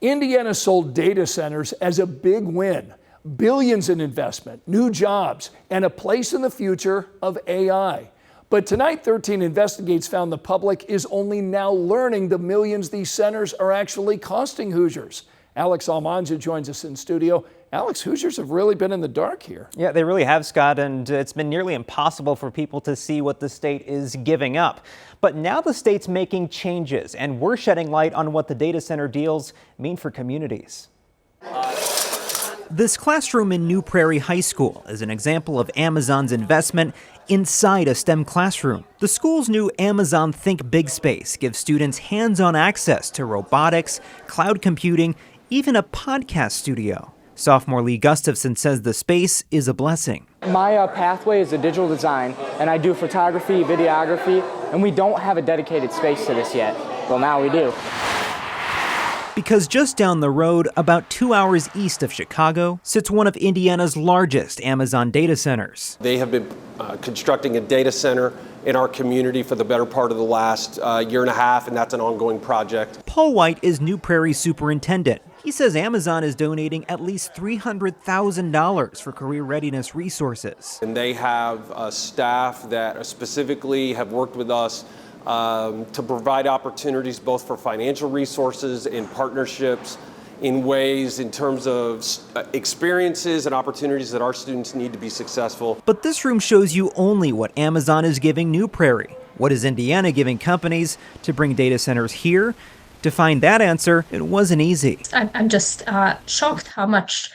Indiana sold data centers as a big win. Billions in investment, new jobs, and a place in the future of AI. But tonight, 13 Investigates found the public is only now learning the millions these centers are actually costing Hoosiers. Alex Almanza joins us in studio. Alex, Hoosiers have really been in the dark here. Yeah, they really have, Scott, and it's been nearly impossible for people to see what the state is giving up. But now the state's making changes, and we're shedding light on what the data center deals mean for communities. This classroom in New Prairie High School is an example of Amazon's investment inside a STEM classroom. The school's new Amazon Think Big Space gives students hands-on access to robotics, cloud computing, even a podcast studio. Sophomore Lee Gustafson says the space is a blessing. My pathway is a digital design, and I do photography, videography, and we don't have a dedicated space to this yet. Well, now we do. Because just down the road, about 2 hours east of Chicago, sits one of Indiana's largest Amazon data centers. They have been constructing a data center in our community for the better part of the last year and a half, and that's an ongoing project. Paul White is New Prairie's superintendent. He says Amazon is donating at least $300,000 for career readiness resources. And they have staff that specifically have worked with us to provide opportunities both for financial resources and partnerships in ways in terms of experiences and opportunities that our students need to be successful. But this room shows you only what Amazon is giving New Prairie. What is Indiana giving companies to bring data centers here? To find that answer, it wasn't easy. I'm just shocked how much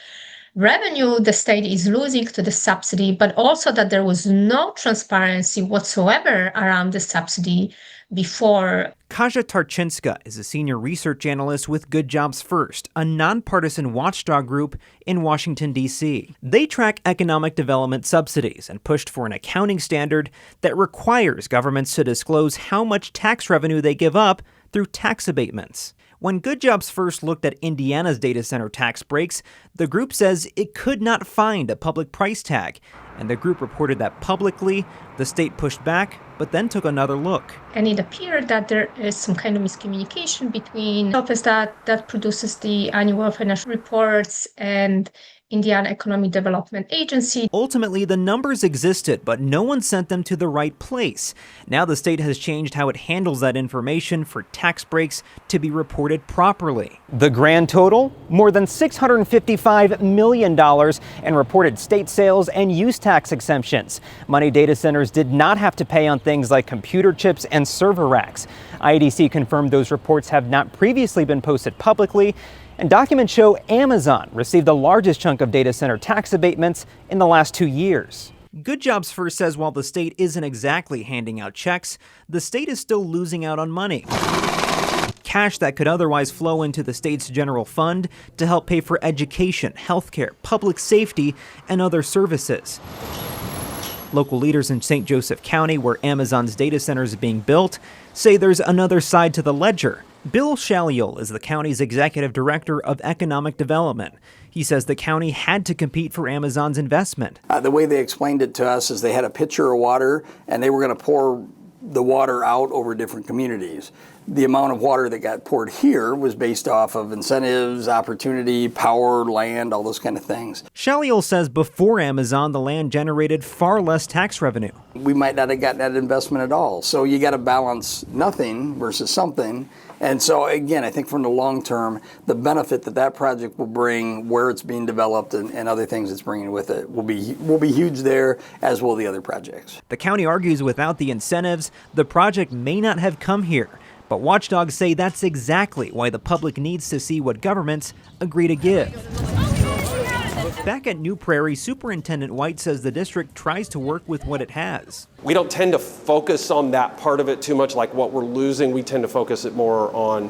revenue the state is losing to the subsidy, but also that there was no transparency whatsoever around the subsidy before. Kaja Tarczynska is a senior research analyst with Good Jobs First, a nonpartisan watchdog group in Washington, D.C. They track economic development subsidies and pushed for an accounting standard that requires governments to disclose how much tax revenue they give up through tax abatements. When Good Jobs First looked at Indiana's data center tax breaks, the group says it could not find a public price tag, and the group reported that publicly. The state pushed back, but then took another look. And it appeared that there is some kind of miscommunication between the office that produces the annual financial reports and Indiana Economic Development Agency. Ultimately, the numbers existed, but no one sent them to the right place. Now the state has changed how it handles that information for tax breaks to be reported properly. The grand total? More than $655 million in reported state sales and use tax exemptions. Money data centers did not have to pay on things like computer chips and server racks. IDC confirmed those reports have not previously been posted publicly. And documents show Amazon received the largest chunk of data center tax abatements in the last 2 years. Good Jobs First says while the state isn't exactly handing out checks, the state is still losing out on money. Cash that could otherwise flow into the state's general fund to help pay for education, healthcare, public safety, and other services. Local leaders in St. Joseph County, where Amazon's data center is being built, say there's another side to the ledger. Bill Shalliel is the county's executive director of economic development. He says the county had to compete for Amazon's investment. The way they explained it to us is they had a pitcher of water and they were going to pour the water out over different communities. The amount of water that got poured here was based off of incentives, opportunity, power, land, all those kind of things. Shalliel says before Amazon, the land generated far less tax revenue. We might not have gotten that investment at all. So you got to balance nothing versus something. And so again, I think from the long term, the benefit that project will bring, where it's being developed and other things it's bringing with it will be huge there, as will the other projects. The county argues without the incentives, the project may not have come here. But watchdogs say that's exactly why the public needs to see what governments agree to give. Back at New Prairie, Superintendent White says the district tries to work with what it has. We don't tend to focus on that part of it too much, like what we're losing. We tend to focus it more on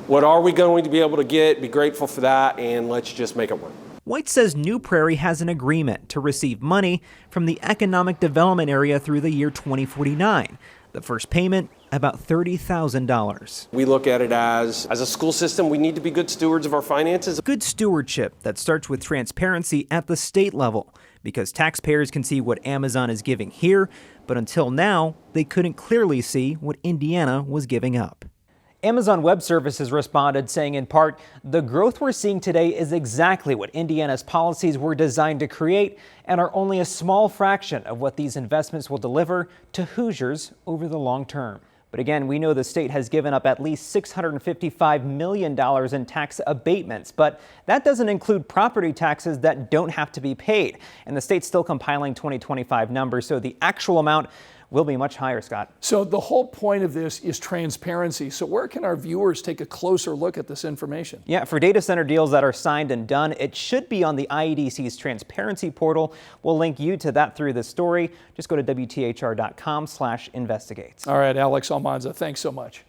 what are we going to be able to get, be grateful for that, and let's just make it work. White says New Prairie has an agreement to receive money from the economic development area through the year 2049. The first payment, about $30,000. We look at it as a school system, we need to be good stewards of our finances. Good stewardship that starts with transparency at the state level, because taxpayers can see what Amazon is giving here, but until now, they couldn't clearly see what Indiana was giving up. Amazon Web Services responded, saying in part, the growth we're seeing today is exactly what Indiana's policies were designed to create and are only a small fraction of what these investments will deliver to Hoosiers over the long term. But again, we know the state has given up at least $655 million in tax abatements, but that doesn't include property taxes that don't have to be paid. And the state's still compiling 2025 numbers, so the actual amount will be much higher, Scott. So the whole point of this is transparency. So where can our viewers take a closer look at this information? Yeah, for data center deals that are signed and done, it should be on the IEDC's transparency portal. We'll link you to that through this story. Just go to WTHR.com/investigates. All right, Alex Almanza, thanks so much.